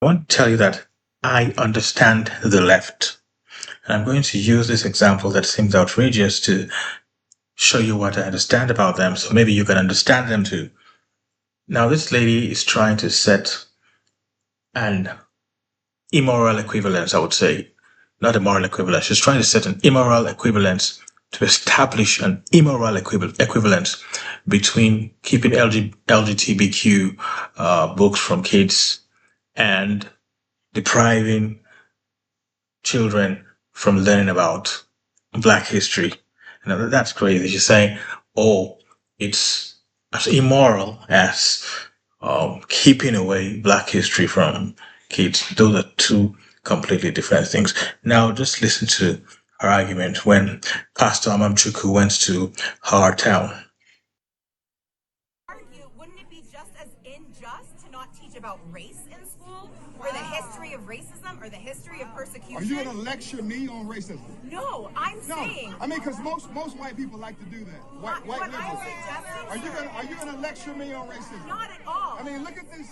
I want to tell you that I understand the left. And I'm going to use this example that seems outrageous to show you what I understand about them, so maybe you can understand them too. Now, this lady is trying to set an immoral equivalence, I would say. Not a moral equivalence. She's trying to set an immoral equivalence to establish an immoral equivalence between keeping LGBTQ books from kids and depriving children from learning about Black history. And that's crazy. She's saying, oh, it's as immoral as keeping away Black history from kids. Those are two completely different things. Now, just listen to her argument when Pastor Amamchuku went to her town. Wouldn't it be just as unjust to not teach about race in school, or the history of racism, or the history of persecution? Are you going to lecture me on racism? No, I'm saying. I mean, because most white people like to do that. White liberals. Are you going to lecture me on racism? Not at all. I mean, look at this.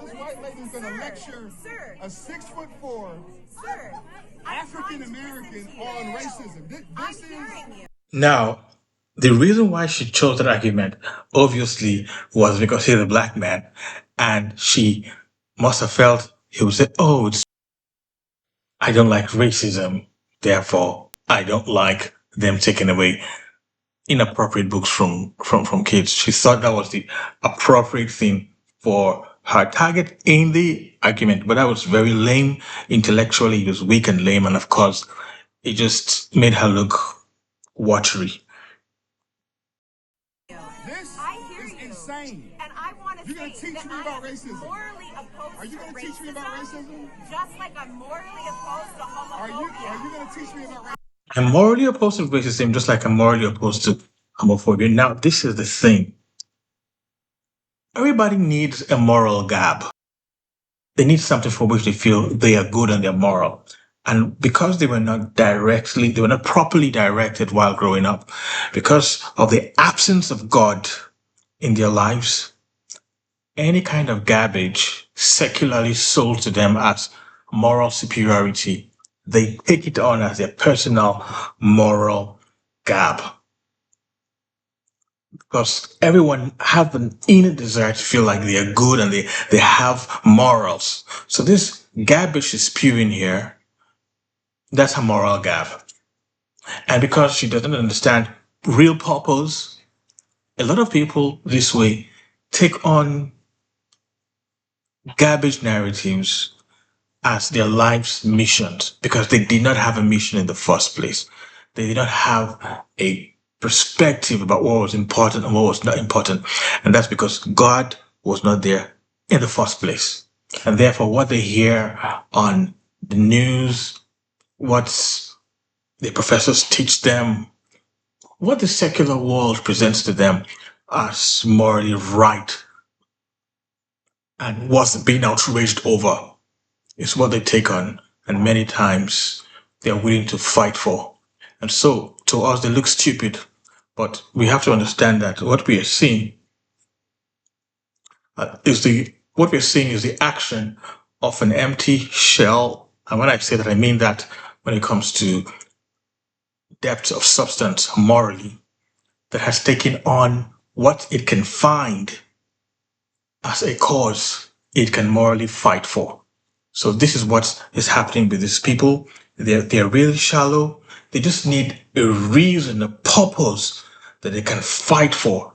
This white lady's going to lecture a 6'4" African American on racism. This is. Now, the reason why she chose that argument obviously was because he's a Black man, and she must have felt he would say, oh, I don't like racism, therefore I don't like them taking away inappropriate books from kids. She thought that was the appropriate thing for her target in the argument, but that was very lame intellectually. It was weak and lame, and of course, it just made her look watery. This is insane. And I want to You're going to teach me about racism. Morally opposed Are you going to teach me about racism? Just like I'm morally opposed to homophobia. Are you going to teach me about racism? I'm morally opposed to racism, just like I'm morally opposed to homophobia. Now, this is the thing. Everybody needs a moral gap. They need something for which they feel they are good and they're moral. And because they were not properly directed while growing up, because of the absence of God in their lives, any kind of garbage secularly sold to them as moral superiority, they take it on as their personal moral gap. Because everyone have an inner desire to feel like they are good and they have morals. So this garbage is spewing here. That's her moral gap. And because she doesn't understand real purpose, a lot of people this way take on garbage narratives as their life's missions because they did not have a mission in the first place. They did not have a perspective about what was important and what was not important. And that's because God was not there in the first place. And therefore, what they hear on the news, what the professors teach them, what the secular world presents to them as morally right and what's being outraged over is what they take on. And many times they're willing to fight for. And so to us, they look stupid. But we have to understand that what we are seeing is the action of an empty shell. And when I say that, I mean that when it comes to depth of substance morally, that has taken on what it can find as a cause it can morally fight for. So this is what is happening with these people. They're really shallow. They just need a reason, a purpose that they can fight for.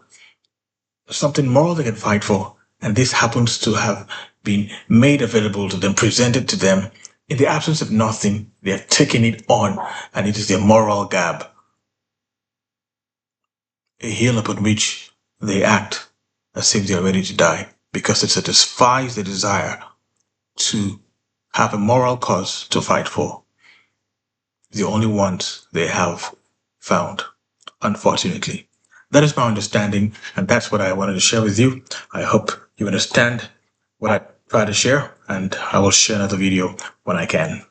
Something moral they can fight for. And this happens to have been made available to them, presented to them. In the absence of nothing, they are taking it on, and it is their moral gab. A hill upon which they act as if they are ready to die, because it satisfies the desire to have a moral cause to fight for. The only ones they have found, unfortunately. That is my understanding, and that's what I wanted to share with you. I hope you understand what I try to share, and I will share another video when I can.